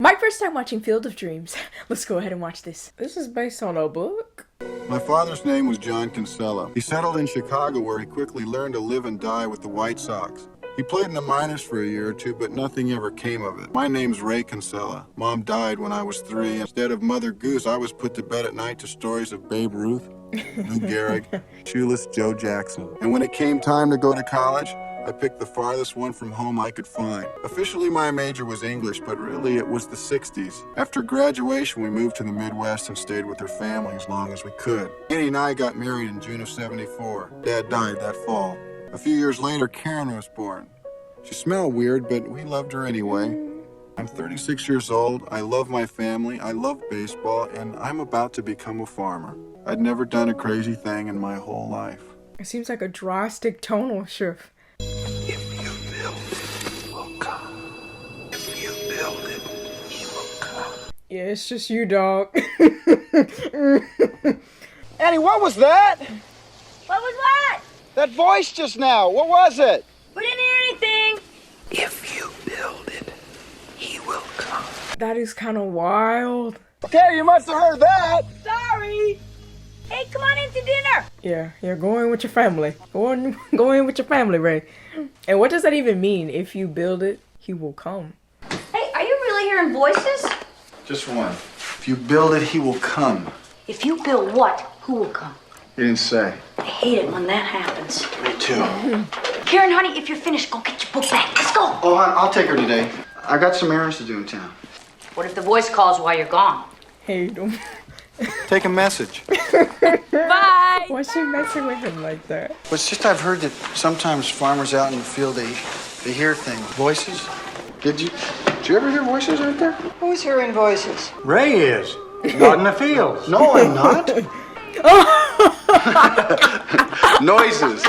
My first time watching Field of Dreams. Let's go ahead and watch this. This is based on a book? My father's name was John Kinsella. He settled in Chicago where he quickly learned to live and die with the White Sox. He played in the minors for a year or two, but nothing ever came of it. My name's Ray Kinsella. Mom died when I was 3. Instead of Mother Goose, I was put to bed at night to stories of Babe Ruth, Lou Gehrig, Shoeless Joe Jackson. And when it came time to go to college, I picked the farthest one from home I could find. Officially, my major was English, but really it was the 60s. After graduation, we moved to the Midwest and stayed with her family as long as we could. Annie and I got married in June of '74. Dad died that fall. A few years later, Karen was born. She smelled weird, but we loved her anyway. I'm 36 years old, I love my family, I love baseball, and I'm about to become a farmer. I'd never done a crazy thing in my whole life. It seems like a drastic tonal shift. If you build it, he will come. If you build it, he will come. Yeah, it's just you, dog. Annie, what was that? What was what? That voice just now. What was it? We didn't hear anything. If you build it, he will come. That is kind of wild. Okay, you must have heard that. Sorry. Hey, come on into dinner. Yeah, you're going with your family. Go in with your family, Ray. And what does that even mean? If you build it, he will come. Hey, are you really hearing voices? Just one. If you build it, he will come. If you build what, who will come? He didn't say. I hate it when that happens. Me too. Karen, honey, if you're finished, go get your book back. Let's go. Oh, I'll take her today. I got some errands to do in town. What if the voice calls while you're gone? Hey, don't. Take a message. Bye. Why is she messing with him like that? But it's just I've heard that sometimes farmers out in the field, they hear things. Voices. Did you ever hear voices out there? Who's hearing voices? Ray is. Not in the fields. No, I'm not. Noises.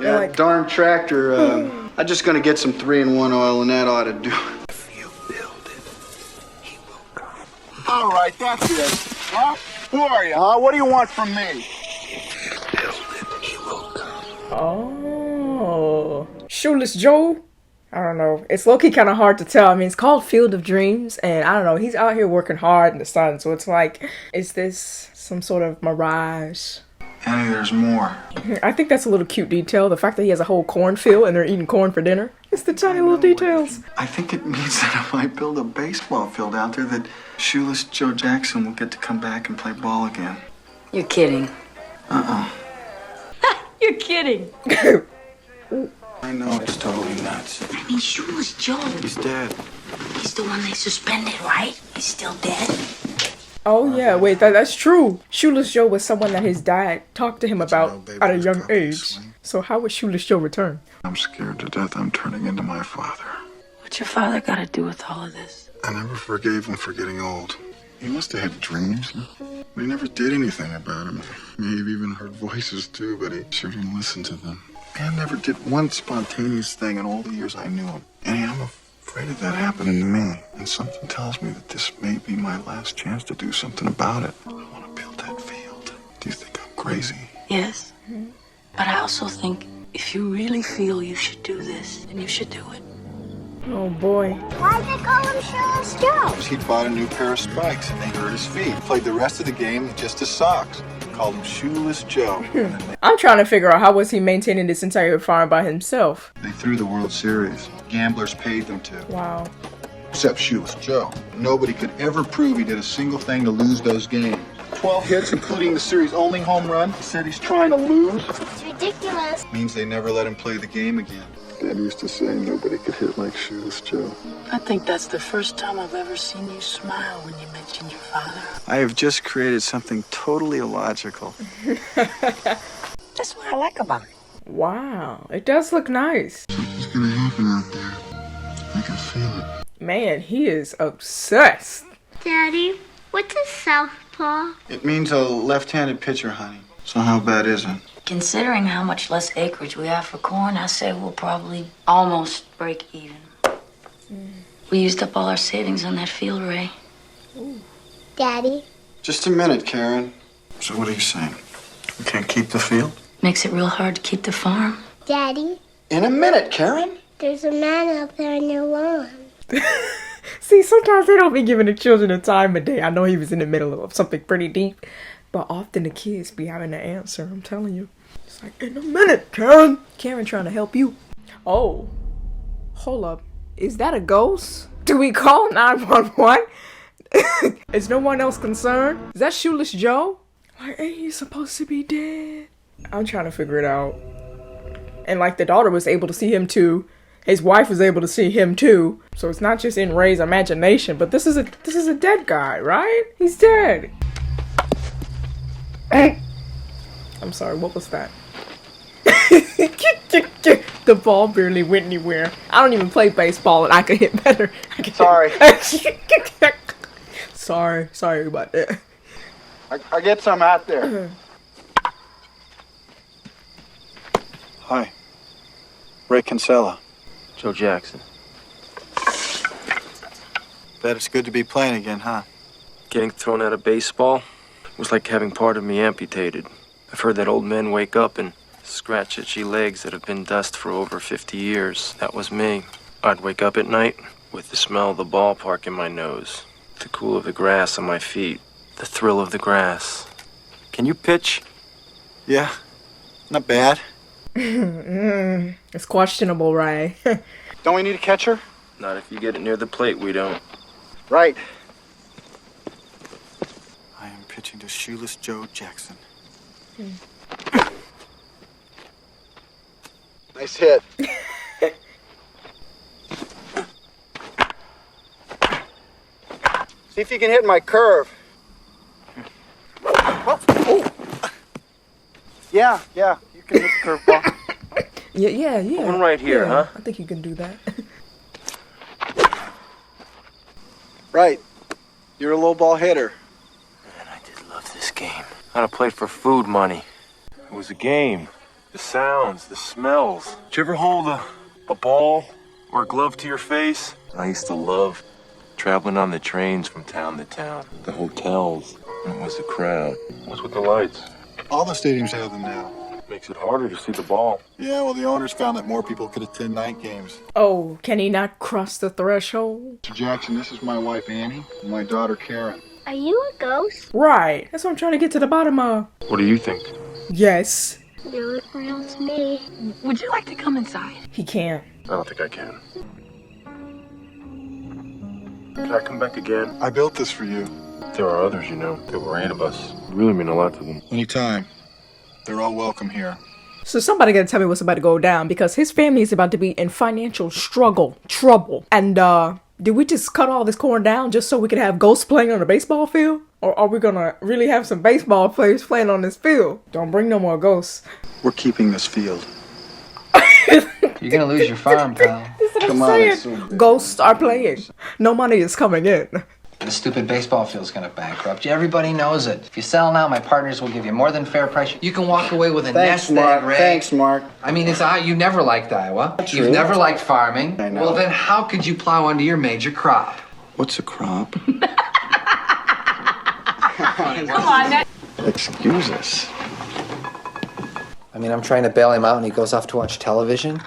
Yeah, like- darn tractor. I'm just gonna get some 3-in-1 oil and that ought to do it. If you build it, he will come. All right, that's it. Huh? Who are you, huh? What do you want from me? If you build it, he will come. Oh. Shoeless Joe? I don't know. It's low-key kind of hard to tell. I mean, it's called Field of Dreams, and I don't know. He's out here working hard in the sun, so it's like, is this some sort of mirage? Annie, there's more. I think that's a little cute detail. The fact that he has a whole cornfield and they're eating corn for dinner. It's the tiny little details. I think it means that if I build a baseball field out there, that Shoeless Joe Jackson will get to come back and play ball again. You're kidding. Uh-uh. You're kidding. I know it's totally nuts. I mean, Shoeless Joe. He's dead. He's the one they suspended, right? He's still dead. Oh yeah, wait, that's true. Shoeless Joe was someone that his dad talked to him about Babe at a Ruth young probably age. swing. So how would Shoeless Joe return? I'm scared to death I'm turning into my father. What's your father got to do with all of this? I never forgave him for getting old. He must have had dreams. We never did anything about him. Maybe even heard voices too, but he sure didn't listen to them. Man never did one spontaneous thing in all the years I knew him. And I'm afraid of that happening to me. And something tells me that this may be my last chance to do something about it. I want to build that field. Do you think I'm crazy? Yes. But I also think if you really feel you should do this, then you should do it. Oh boy. Why'd they call him Shoeless Joe? He'd bought a new pair of spikes and they hurt his feet. Played the rest of the game with just his socks. Called him Shoeless Joe. I'm trying to figure out how was he maintaining this entire farm by himself. They threw the World Series. Gamblers paid them to. Wow. Except Shoeless Joe. Nobody could ever prove he did a single thing to lose those games. 12 hits, including the series' only home run. He said he's trying to lose. It's ridiculous. Means they never let him play the game again. Dad used to say nobody could hit like Shoeless Joe. I think that's the first time I've ever seen you smile when you mentioned your father. I have just created something totally illogical. That's what I like about it. Wow. It does look nice. Something's gonna happen out there. I can feel it. Man, he is obsessed. Daddy, what's a southpaw? It means a left-handed pitcher, honey. So how bad is it? Considering how much less acreage we have for corn, I say we'll probably almost break even. We used up all our savings on that field, Ray. Daddy, Just a minute, Karen. So what are you saying? We can't keep the field? Makes it real hard to keep the farm. Daddy, In a minute, Karen. there's a man out there in your lawn. See, sometimes they don't be giving the children the time of day. I know he was in the middle of something pretty deep, but often the kids be having the answer. I'm telling you. It's like, in a minute, Karen. Karen trying to help you. Oh, hold up. Is that a ghost? Do we call 911? Is no one else concerned? Is that Shoeless Joe? Like, ain't he supposed to be dead? I'm trying to figure it out. And like the daughter was able to see him too. His wife was able to see him too. So it's not just in Ray's imagination, but this is a dead guy, right? He's dead. I'm sorry, what was that? The ball barely went anywhere. I don't even play baseball and I could hit better. Sorry. Sorry about that. I get some out there. Hi. Ray Kinsella. Joe Jackson. Bet it's good to be playing again, huh? Getting thrown out of baseball was like having part of me amputated. I've heard that old men wake up and scratch itchy legs that have been dust for over 50 years. That was me. I'd wake up at night with the smell of the ballpark in my nose, the cool of the grass on my feet, the thrill of the grass. Can you pitch? Yeah. Not bad. It's questionable, Ray. Don't we need a catcher? Not if you get it near the plate, we don't. Right. I am pitching to Shoeless Joe Jackson. Nice hit. See if you can hit my curve. Oh. Yeah, you can hit the curveball. Yeah. One right here, huh? I think you can do that. Right. You're a low ball hitter. Man, I did love this game. I'd have played for food money. It was a game. The sounds, the smells. Did you ever hold a ball or a glove to your face? I used to love traveling on the trains from town to town. The hotels. It was the crowd. What's with the lights? All the stadiums have them now. Makes it harder to see the ball. Yeah, well, the owners found that more people could attend night games. Oh, can he not cross the threshold? Mr. Jackson, this is my wife, Annie, and my daughter, Karen. Are you a ghost? Right. That's what I'm trying to get to the bottom of. What do you think? Yes. You look real to me. Would you like to come inside? He can. I don't think I can. Can I come back again? I built this for you. There are others, you know. There were 8 of us. We really mean a lot to them. Anytime. They're all welcome here. So somebody gotta tell me what's about to go down because his family is about to be in financial trouble. And did we just cut all this corn down just so we could have ghosts playing on a baseball field? Or are we gonna really have some baseball players playing on this field? Don't bring no more ghosts. We're keeping this field. You're gonna lose your farm, pal. Come on, it's so big. Ghosts are playing. No money is coming in. The stupid baseball field's gonna bankrupt you. Everybody knows it. If you sell now, my partners will give you more than fair price. You can walk away with a Thanks, nest Mark. egg, Ray. Thanks, Mark. I mean, you never liked Iowa. True. You've never liked farming. I know. Well, then how could you plow under your major crop? What's a crop? Come on, now. Excuse us. I mean, I'm trying to bail him out and he goes off to watch television.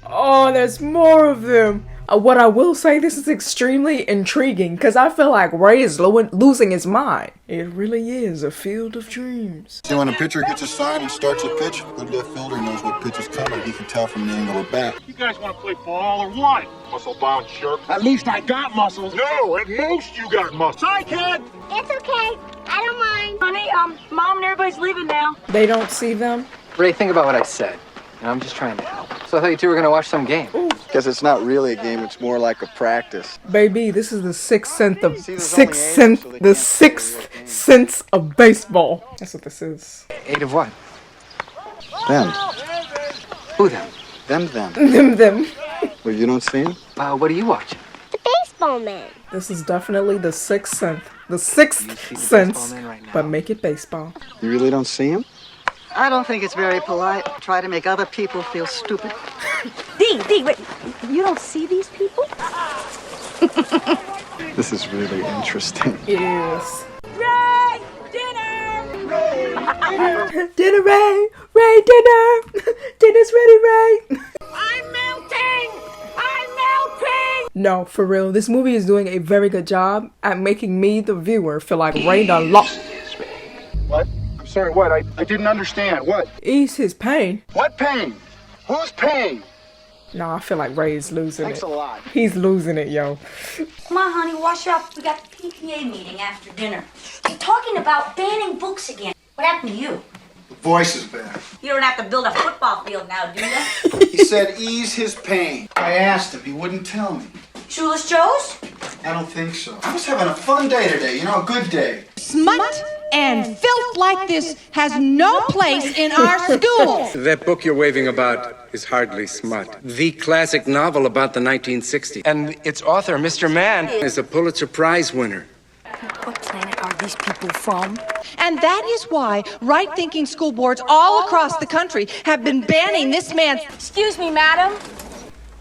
Oh, there's more of them. What I will say, this is extremely intriguing because I feel like Ray is losing his mind. It really is a field of dreams. See, when a pitcher gets a sign and starts a pitch, the left fielder knows what pitch is coming. He can tell from the angle of bat. You guys want to play ball or what? Muscle-bound jerk. At least I got muscles. No, at most you got muscles. Hi, kid. It's okay. I don't mind. Honey, Mom and everybody's leaving now. They don't see them. Ray, think about what I said. And I'm just trying to help. So I thought you two were gonna watch some game. Because it's not really a game, it's more like a practice. Baby, this is the sixth sense of See, there's only 8, so they the can't sixth sense of baseball. That's what this is. 8 of what? Them. Who them? Them. Well, you don't see them? What are you watching? The baseball man. This is definitely the sixth sense. The sixth You see the sense, baseball man right now? but make it baseball. You really don't see them? I don't think it's very polite to try to make other people feel stupid. Dee, wait. You don't see these people? This is really interesting. It is. Ray! Dinner! Dinner, Ray! Ray, dinner! Dinner's ready, Ray! I'm melting! I'm melting! No, for real, this movie is doing a very good job at making me, the viewer, feel like Ray done lost. What? I'm sorry, what? I didn't understand. What? Ease his pain. What pain? Who's pain? No, I feel like Ray's losing Thanks it. a lot. He's losing it, yo. Come on, honey, wash up. We got the PTA meeting after dinner. They're talking about banning books again. What happened to you? The voice is back. You don't have to build a football field now, do you? He said ease his pain. I asked him. He wouldn't tell me. Shoeless Joe's? I don't think so. I was having a fun day today, you know, a good day. Smut and filth like this has no place in our schools. That book you're waving about is hardly smut. The classic novel about the 1960s. And its author, Mr. Mann, is a Pulitzer Prize winner. What planet are these people from? And that is why right-thinking school boards all across the country have been banning this man's... Excuse me, madam.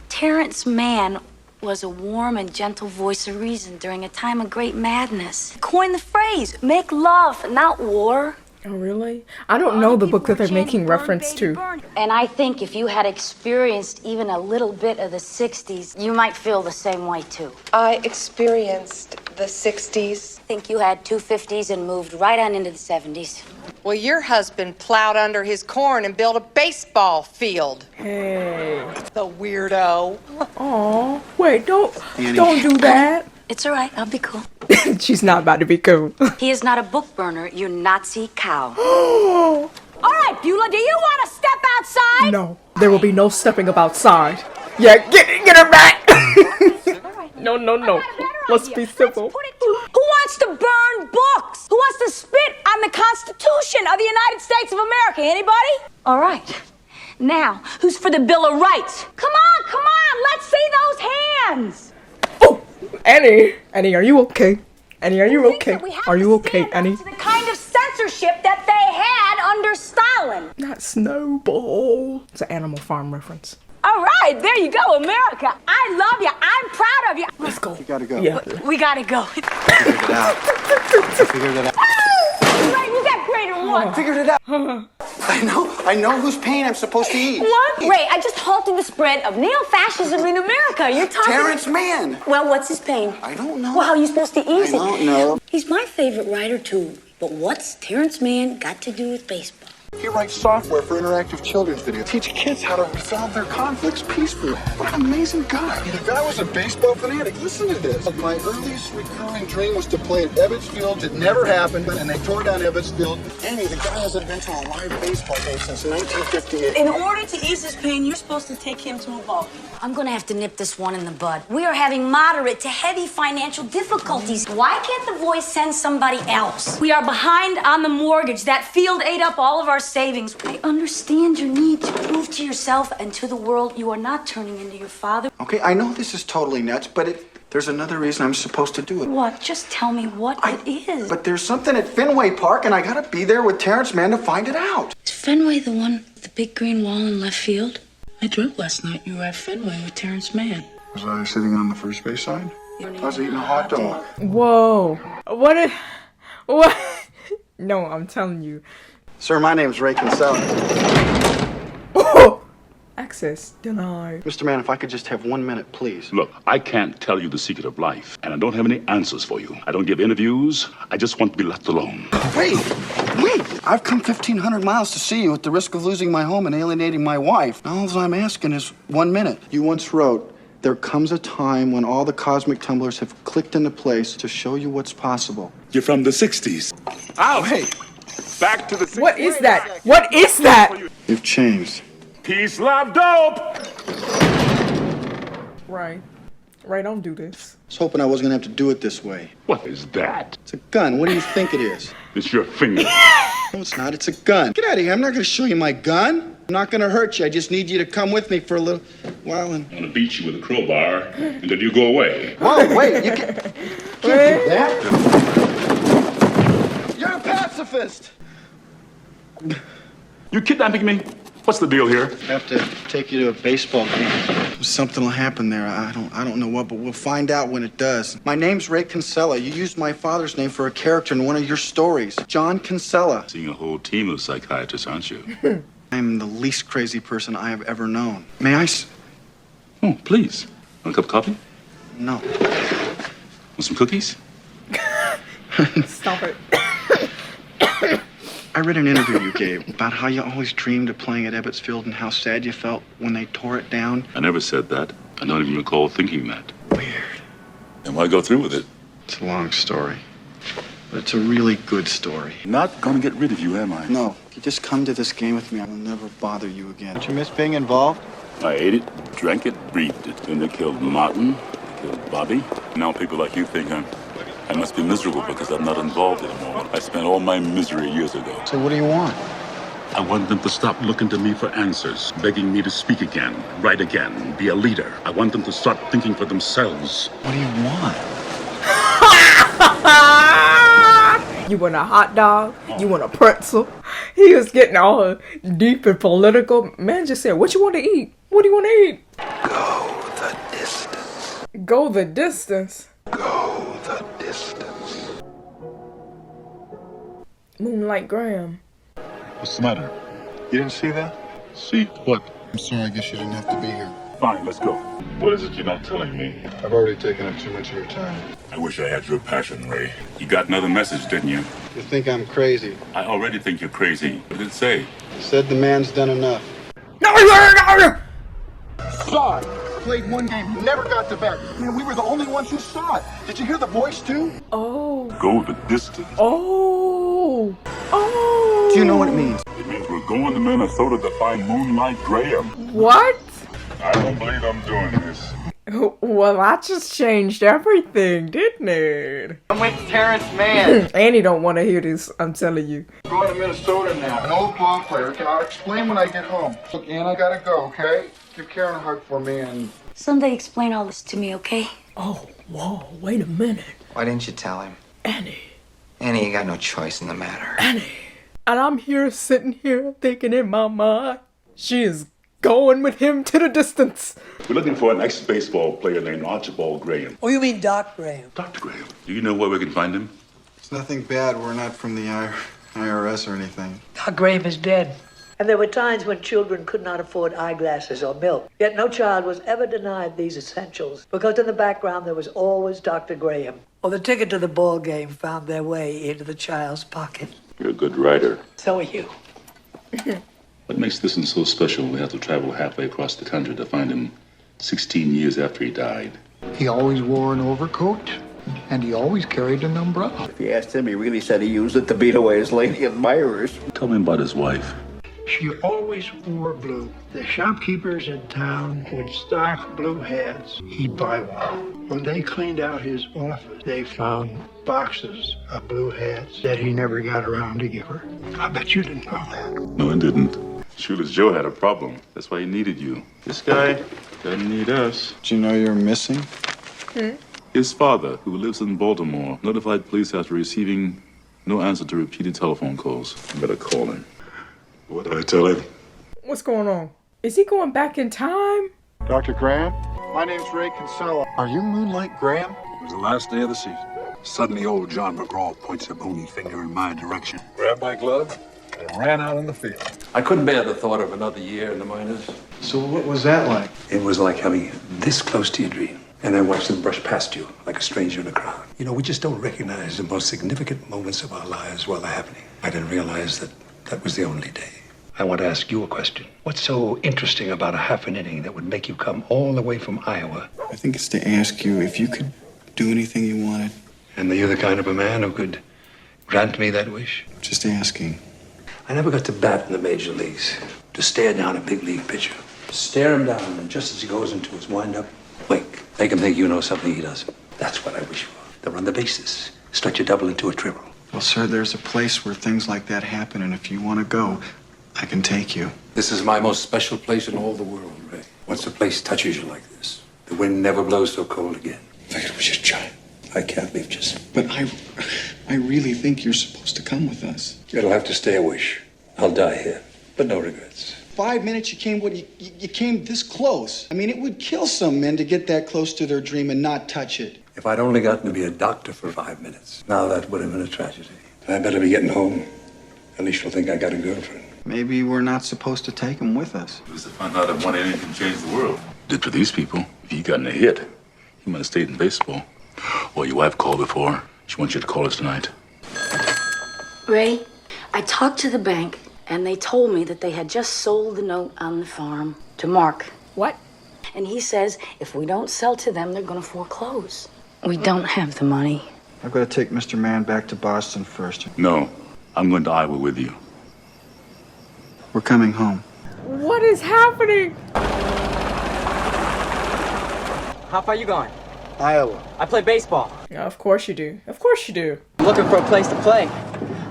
Terrence Mann was a warm and gentle voice of reason during a time of great madness. Coined the phrase, make love, not war. Oh, really? I don't know the book that they're making reference to. And I think if you had experienced even a little bit of the 60s, you might feel the same way, too. I experienced the 60s. I think you had two 50s and moved right on into the 70s. Well, your husband plowed under his corn and built a baseball field. Hey. The weirdo. Aw, wait, don't Annie. do that. It's all right, I'll be cool. She's not about to be cool. He is not a book burner, you Nazi cow. All right, Beulah, do you want to step outside? No, there will be no stepping up outside. Yeah, get her back. No. Let's be civil. Who wants to burn books? Who wants to spit on the Constitution of the United States of America? Anybody? All right. Now, who's for the Bill of Rights? Come on, let's see those hands. Oh, Annie, are you okay? Annie, are you okay? Are you okay, Annie? The kind of censorship that they had under Stalin. Not Snowball. It's an Animal Farm reference. All right, there you go, America. I love you. I'm proud of you. Let's go. You gotta go. Yeah. We gotta go. Figured it out. Figured it out. Right, you got greater one. Figured it out. I know whose pain I'm supposed to eat. What? Ray, I just halted the spread of neo-fascism in America. You're talking... Terrence Mann. Well, what's his pain? I don't know. Well, how are you supposed to ease it? I don't know. He's my favorite writer, too. But what's Terrence Mann got to do with baseball? He writes software for interactive children's video. Teach kids how to resolve their conflicts peacefully. What an amazing guy. The guy was a baseball fanatic. Listen to this. My earliest recurring dream was to play at Ebbets Field. It never happened, and they tore down Ebbets Field. Annie, the guy hasn't been to a live baseball game since 1958. In order to ease his pain, you're supposed to take him to a ball game. I'm gonna have to nip this one in the bud. We are having moderate to heavy financial difficulties. Why can't the voice send somebody else? We are behind on the mortgage. That field ate up all of our savings. I understand your need to prove to yourself and to the world you are not turning into your father. Okay, I know this is totally nuts, but there's another reason I'm supposed to do it. What? Just tell me what it is. But there's something at Fenway Park, and I gotta be there with Terrence Mann to find it out. Is Fenway the one with the big green wall in left field? I dreamt last night you were at Fenway with Terrence Mann. Was I sitting on the first base side? I was eating a hot dog. Whoa. What? No, I'm telling you. Sir, my name's Ray Kinsella. Oh! Access denied. Mr. Mann, if I could just have 1 minute, please. Look, I can't tell you the secret of life, and I don't have any answers for you. I don't give interviews. I just want to be left alone. Wait! I've come 1,500 miles to see you at the risk of losing my home and alienating my wife. All I'm asking is 1 minute. You once wrote, there comes a time when all the cosmic tumblers have clicked into place to show you what's possible. You're from the 60s. Oh, hey! Back to the 60s. What is that? What is that? You've changed. Peace, love, dope! Right, don't do this. I was hoping I wasn't gonna have to do it this way. What is that? It's a gun. What do you think it is? It's your finger. No, it's not. It's a gun. Get out of here. I'm not gonna show you my gun. I'm not gonna hurt you. I just need you to come with me for a little while and... I'm gonna beat you with a crowbar, and then you go away. Whoa, wait, you can't do that. You're a pacifist. You kidnapping me? What's the deal here? I have to take you to a baseball game. Something will happen there. I don't know what, but we'll find out when it does. My name's Ray Kinsella. You used my father's name for a character in one of your stories. John Kinsella. Seeing a whole team of psychiatrists, aren't you? I'm the least crazy person I have ever known. May I Oh, please. Want a cup of coffee? No. Want some cookies? Stop it. I read an interview you gave about how you always dreamed of playing at Ebbets Field and how sad you felt when they tore it down. I never said that. I don't even recall thinking that. Weird. And why go through with it? It's a long story. But it's a really good story. Not gonna get rid of you, am I? No. If you just come to this game with me, I will never bother you again. Don't you miss being involved? I ate it, drank it, breathed it. Then they killed Martin, they killed Bobby. Now people like you think I must be miserable because I'm not involved anymore. I spent all my misery years ago. So what do you want? I want them to stop looking to me for answers, begging me to speak again, write again, be a leader. I want them to start thinking for themselves. What do you want? You want a hot dog? You want a pretzel? He was getting all deep and political. Man just said, what you want to eat? What do you want to eat? Go the distance. Go the distance? Go the distance. Moonlight Graham. What's the matter? You didn't see that? See what? I'm sorry, I guess you didn't have to be here. Fine, let's go. What is it you're not telling me? I've already taken up too much of your time. I wish I had your passion, Ray. You got another message, didn't you? You think I'm crazy? I already think you're crazy. What did it say? Said the man's done enough. No! Saw it. Played one game, never got to bed. Man, we were the only ones who saw it. Did you hear the voice too? Oh. Go the distance. Oh. Do you know what it means? It means we're going to Minnesota to find Moonlight Graham. What? I don't believe I'm doing this. Well, that just changed everything, didn't it? I'm with Terrence Mann. Annie don't want to hear this, I'm telling you. Going to Minnesota now. An old ball player. Okay, I'll explain when I get home. Look, Ann, I gotta go, okay? Give Karen a hug for me and... Someday explain all this to me, okay? Oh, whoa, wait a minute. Why didn't you tell him? Annie. Annie, you got no choice in the matter. Annie. And I'm here, sitting here, thinking in my mind, she is going with him to the distance. We're looking for an ex-baseball player named Archibald Graham. Oh, you mean Doc Graham? Dr. Graham. Do you know where we can find him? It's nothing bad. We're not from the IRS or anything. Doc Graham is dead. And there were times when children could not afford eyeglasses or milk. Yet no child was ever denied these essentials, because in the background there was always Dr. Graham. Or the ticket to the ball game found their way into the child's pocket. You're a good writer. So are you. What makes this one so special? We have to travel halfway across the country to find him 16 years after he died. He always wore an overcoat, and he always carried an umbrella. If you asked him, he really said he used it to beat away his lady admirers. Tell me about his wife. She always wore blue. The shopkeepers in town would stock blue hats. He'd buy one. When they cleaned out his office, they found boxes of blue hats that he never got around to give her. I bet you didn't know that. No, I didn't. Shoeless Joe had a problem. That's why he needed you. This guy doesn't need us. Do you know you're missing? His father, who lives in Baltimore, notified police after receiving no answer to repeated telephone calls. You better call him. What did I tell him? What's going on? Is he going back in time? Dr. Graham? My name's Ray Kinsella. Are you Moonlight Graham? It was the last day of the season. Suddenly, old John McGraw points a bony finger in my direction. Grabbed my glove and ran out on the field. I couldn't bear the thought of another year in the minors. So what was that like? It was like having this close to your dream. And I watched them brush past you like a stranger in a crowd. You know, we just don't recognize the most significant moments of our lives while they're happening. I didn't realize that that was the only day. I want to ask you a question. What's so interesting about a half an inning that would make you come all the way from Iowa? I think it's to ask you if you could do anything you wanted. And you're the kind of a man who could grant me that wish? Just asking. I never got to bat in the major leagues. To stare down a big league pitcher. Stare him down, and just as he goes into his windup, wink. Make him think you know something he doesn't. That's what I wish for. To run the bases. Stretch a double into a triple. Well, sir, there's a place where things like that happen, and if you want to go, I can take you. This is my most special place in all the world, Ray. Once a place touches you like this, the wind never blows so cold again. I think it was just John. I can't leave just. But I really think you're supposed to come with us. It'll have to stay a wish. I'll die here, but no regrets. 5 minutes, you came this close. I mean, it would kill some men to get that close to their dream and not touch it. If I'd only gotten to be a doctor for 5 minutes, now that would have been a tragedy. I better be getting home. At least she'll think I got a girlfriend. Maybe we're not supposed to take him with us. It was to find out if one inning can change the world. Did for these people. If you gotten a hit, He might have stayed in baseball. Well, your wife called before. She wants you to call us tonight. Ray, I talked to the bank, and they told me that they had just sold the note on the farm to Mark. What? And he says if we don't sell to them, they're gonna foreclose. We don't have the money. I've got to take Mr. Mann back to Boston first. No, I'm going to Iowa with you. We're coming home. What is happening? How far you going? Iowa. I play baseball. Yeah, of course you do. Of course you do. I'm looking for a place to play.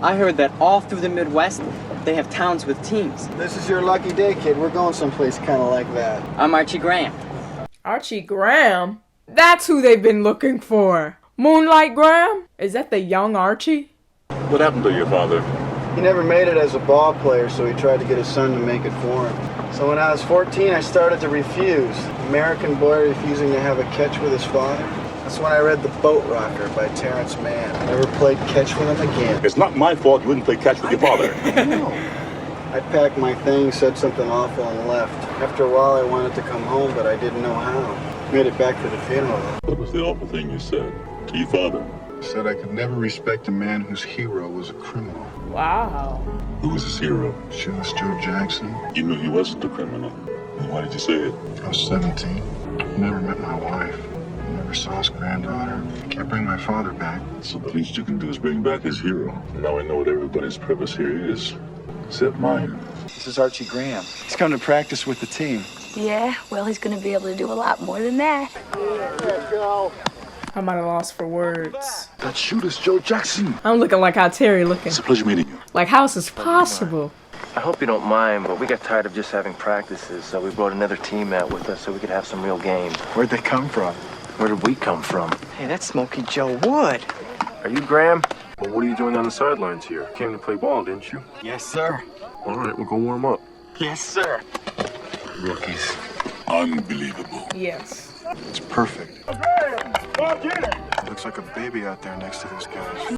I heard that all through the Midwest, they have towns with teams. This is your lucky day, kid. We're going someplace kind of like that. I'm Archie Graham. Archie Graham? That's who they've been looking for. Moonlight Graham? Is that the young Archie? What happened to your father? He never made it as a ball player, so he tried to get his son to make it for him. So when I was 14, I started to refuse. American boy refusing to have a catch with his father. That's when I read The Boat Rocker by Terrence Mann. Never played catch with him again. It's not my fault you wouldn't play catch with your father. No. I packed my things, said something awful, and left. After a while, I wanted to come home, but I didn't know how. Made it back for the funeral. What was the awful thing you said to your father? Said I could never respect a man whose hero was a criminal. Wow. Who was his hero? Shoeless Joe Jackson. You knew he wasn't a criminal. Then why did you say it? I was 17. Never met my wife. Never saw his granddaughter. Can't bring my father back. So the least you can do is bring back his hero. Now I know what everybody's purpose here is, except mine. This is Archie Graham. He's come to practice with the team. Yeah, well, he's gonna be able to do a lot more than that. I'm at a loss for words. That shooter's Joe Jackson. I'm looking like how Terry looking. It's a pleasure meeting you. Like, how is this possible? I hope you don't mind, but we got tired of just having practices, so we brought another team out with us so we could have some real games. Where'd they come from? Where did we come from? Hey, that's Smokey Joe Wood. Are you Graham? Well, what are you doing on the sidelines here? Came to play ball, didn't you? Yes, sir. All right, we'll go warm up. Yes, sir. Rookies. Unbelievable. Yes. It's perfect. Looks like a baby out there next to those guys.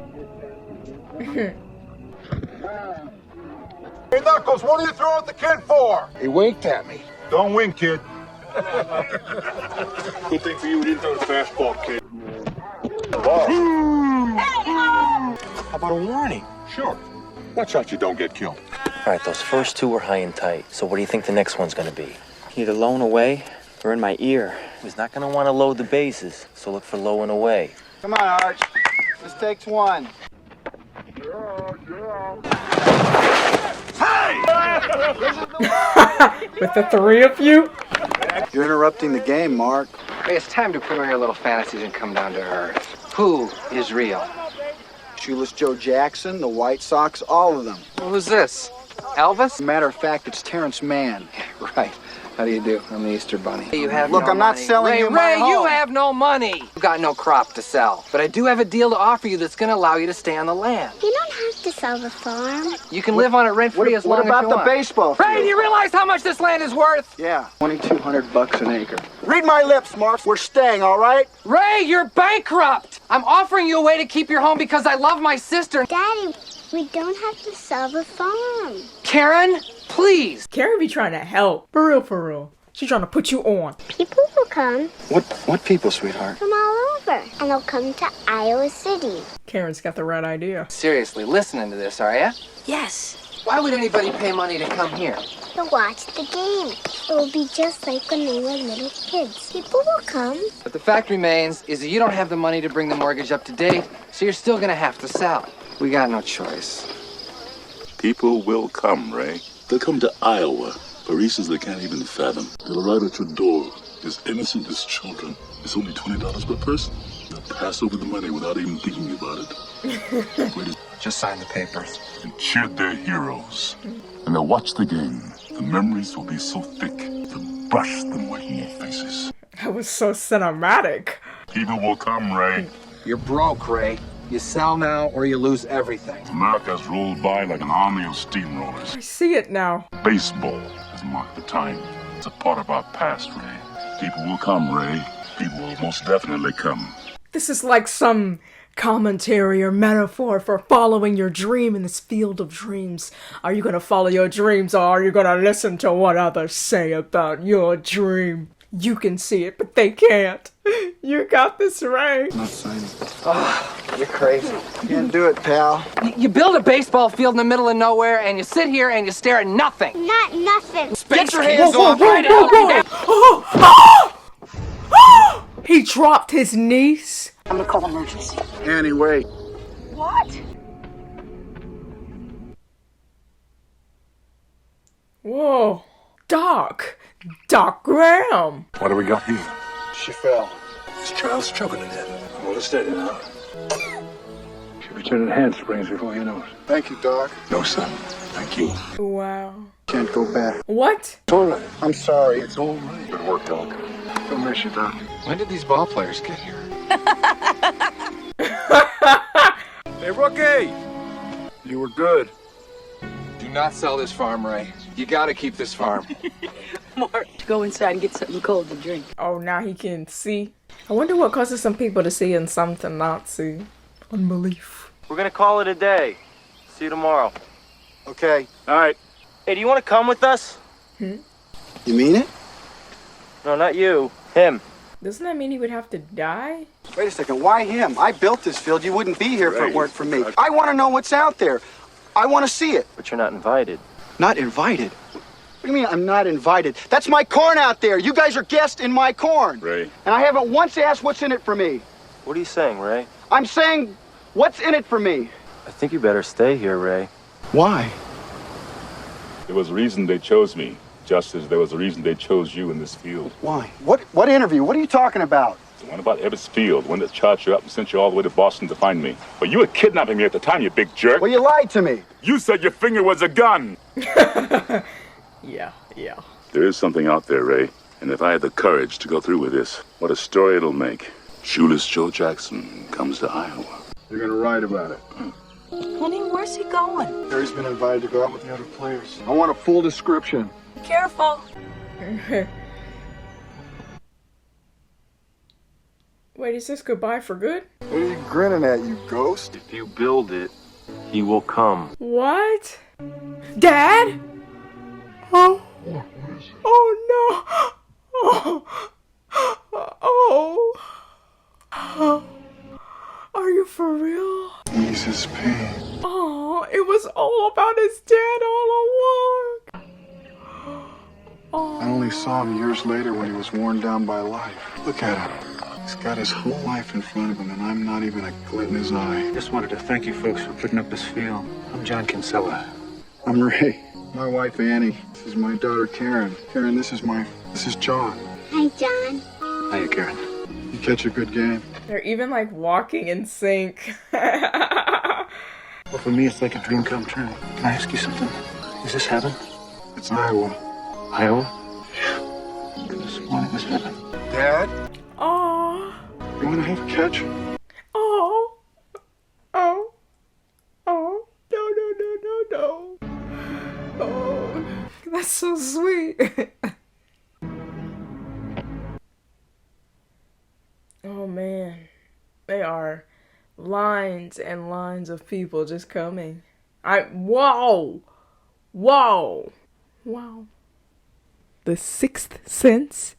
Hey, Knuckles, what are you throwing at the kid for? He winked at me. Don't wink, kid. Good thing for you, we didn't throw the fastball, kid. How about a warning? Sure. Watch out you don't get killed. All right, those first two were high and tight, so what do you think the next one's gonna be? Either low and away or in my ear. He's not gonna want to load the bases, so look for low and away. Come on, Arch. This takes one. With the three of you? You're interrupting the game, Mark. Hey, it's time to put away your little fantasies and come down to earth. Who is real? Shoeless Joe Jackson, the White Sox, all of them. Well, who's this? Elvis? Matter of fact, it's Terrence Mann. Right. How do you do? I'm the Easter Bunny. You have Look, no I'm not money. selling Ray, you my Ray, home. you have no money. You've got no crop to sell. But I do have a deal to offer you that's going to allow you to stay on the land. You don't have to sell the farm. You can live on it rent-free as long as you want. What about the baseball field? Ray, do you realize how much this land is worth? Yeah, $2,200 an acre. Read my lips, Mark. We're staying, all right? Ray, you're bankrupt. I'm offering you a way to keep your home because I love my sister. Daddy, we don't have to sell the farm. Karen, please. Karen be trying to help. For real, for real. She's trying to put you on. People will come What people, sweetheart? from all over, and they'll come to Iowa City. Karen's got the right idea. Seriously, listening to this, are ya? Yes. Why would anybody pay money to come here? To watch the game. It will be just like when they were little kids. People will come. But the fact remains is that you don't have the money to bring the mortgage up to date, so you're still gonna have to sell. We got no choice. People will come, Ray. They'll come to Iowa for reasons they can't even fathom. They'll arrive at your door as innocent as children. It's only $20 per person. They'll pass over the money without even thinking about it. Just sign the papers. And cheer their heroes. And they'll watch the game. The memories will be so thick, they'll brush them right in their faces. That was so cinematic. People will come, Ray. You're broke, Ray. You sell now or you lose everything. America's rolled by like an army of steamrollers. I see it now. Baseball has marked the time. It's a part of our past, Ray. People will come, Ray. People will most definitely come. This is like some commentary or metaphor for following your dream in this field of dreams. Are you going to follow your dreams, or are you going to listen to what others say about your dream? You can see it, but they can't. You got this, Ray. Not signing. Oh, you're crazy. Can't do it, pal. You build a baseball field in the middle of nowhere, and you sit here and you stare at nothing. Not nothing. Get your hands off right now. He dropped his niece. I'm gonna call emergency. Annie, wait. What? Whoa. Doc Graham. What do we got here? She fell. This child's choking to death. Hold it steady now. She'll be turning handsprings before you know it. Thank you, Doc. No, son. Thank you. Wow. Can't go back. What? It's all right. I'm sorry. It's all right. Good work, Doc. I'll miss you, Doc. When did these ball players get here? Hey, rookie! You were good. Do not sell this farm, Ray. You gotta keep this farm. Mark, go inside and get something cold to drink. Oh, now he can see. I wonder what causes some people to see and some to not see. Unbelief. We're gonna call it a day. See you tomorrow. Okay. All right. Hey, do you want to come with us? You mean it? No, not you. Him. Doesn't that mean he would have to die? Wait a second. Why him? I built this field. You wouldn't be here if it weren't for me. I want to know what's out there. I want to see it. But you're not invited. Not invited? What do you mean I'm not invited? That's my corn out there. You guys are guests in my corn. Ray. And I haven't once asked what's in it for me. What are you saying, Ray? I'm saying, what's in it for me? I think you better stay here, Ray. Why? There was a reason they chose me, just as there was a reason they chose you in this field. Why? What interview? What are you talking about? The one about Ebbets Field, the one that charged you up and sent you all the way to Boston to find me. But you were kidnapping me at the time, you big jerk. Well, you lied to me. You said your finger was a gun. Yeah. There is something out there, Ray. And if I had the courage to go through with this, what a story it'll make. Shoeless Joe Jackson comes to Iowa. You're gonna write about it. Honey, where's he going? Harry's been invited to go out with the other players. I want a full description. Careful. Wait, is this goodbye for good? What are you grinning at, you ghost? If you build it, he will come. What? Dad? Oh. Oh no. Oh. Are you for real? Ease his pain. Oh, it was all about his dad all along. Oh. I only saw him years later when he was worn down by life. Look at him. He's got his whole life in front of him, and I'm not even a glint in his eye. Just wanted to thank you folks for putting up this field. I'm John Kinsella. I'm Ray. My wife, Annie. This is my daughter, Karen. Karen, this is John. Hi, John. Hiya, Karen. You catch a good game. They're even like walking in sync. Well, for me, it's like a dream come true. Can I ask you something? Is this heaven? It's Iowa. Iowa? Yeah. Could have sworn it was heaven. Dad? Oh. You want to have a catch? Oh. No. Oh, that's so sweet. Oh man, they are lines and lines of people just coming. Wow. The Sixth Sense,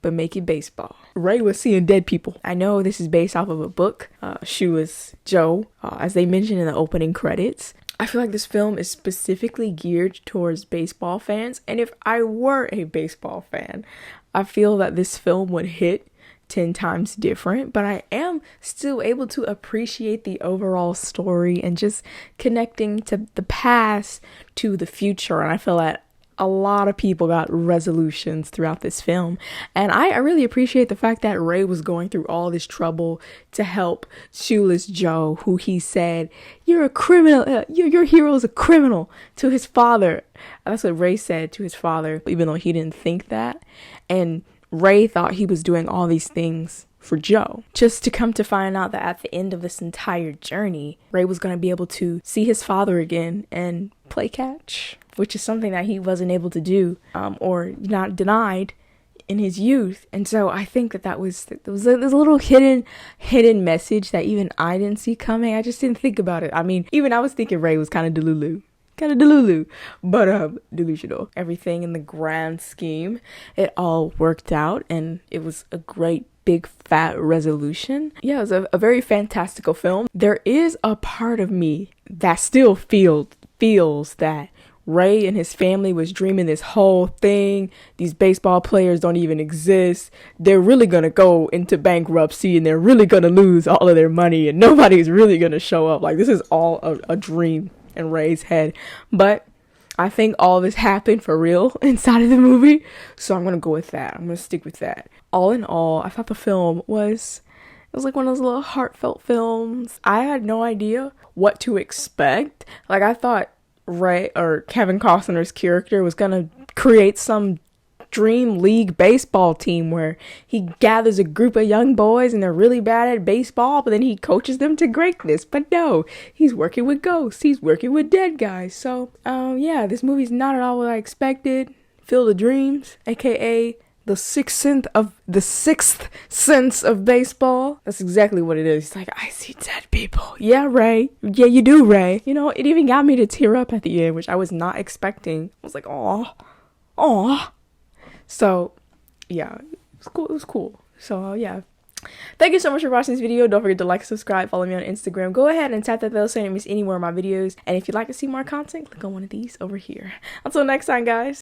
but making baseball. Ray was seeing dead people. I know this is based off of a book, Shoeless Joe, as they mentioned in the opening credits. I feel like this film is specifically geared towards baseball fans, and if I were a baseball fan, I feel that this film would hit 10 times different, but I am still able to appreciate the overall story and just connecting to the past to the future, and I feel that a lot of people got resolutions throughout this film, and I really appreciate the fact that Ray was going through all this trouble to help Shoeless Joe, who he said, "You're a criminal, your hero is a criminal," to his father. That's what Ray said to his father, even though he didn't think that. And Ray thought he was doing all these things for Joe, just to come to find out that at the end of this entire journey, Ray was going to be able to see his father again and play catch, which is something that he wasn't able to do, or not denied in his youth. And so I think that was a little hidden message that even I didn't see coming. I just didn't think about it. I mean, even I was thinking Ray was kind of delulu, kind of delulu, but delusional. Everything in the grand scheme, it all worked out, and it was a great big fat resolution. Yeah, it was a very fantastical film. There is a part of me that still feels that Ray and his family was dreaming this whole thing. These baseball players don't even exist. They're really gonna go into bankruptcy and they're really gonna lose all of their money and nobody's really gonna show up. Like, this is all a dream in Ray's head. But I think all this happened for real inside of the movie. So I'm gonna go with that. I'm gonna stick with that. All in all, I thought the film was like one of those little heartfelt films. I had no idea what to expect. Like, I thought Ray, or Kevin Costner's character, was gonna create some dream league baseball team where he gathers a group of young boys and they're really bad at baseball, but then he coaches them to greatness. But no, he's working with ghosts, he's working with dead guys. So yeah, this movie's not at all what I expected. Field of Dreams, aka the sixth sense of baseball. That's exactly what it is. He's like, I see dead people. Yeah, Ray. Yeah, you do, Ray. You know, it even got me to tear up at the end, which I was not expecting. I was like, aw. So, yeah, it was cool. It was cool. So, yeah. Thank you so much for watching this video. Don't forget to like, subscribe, follow me on Instagram. Go ahead and tap that bell so you don't miss any more of my videos. And if you'd like to see more content, click on one of these over here. Until next time, guys.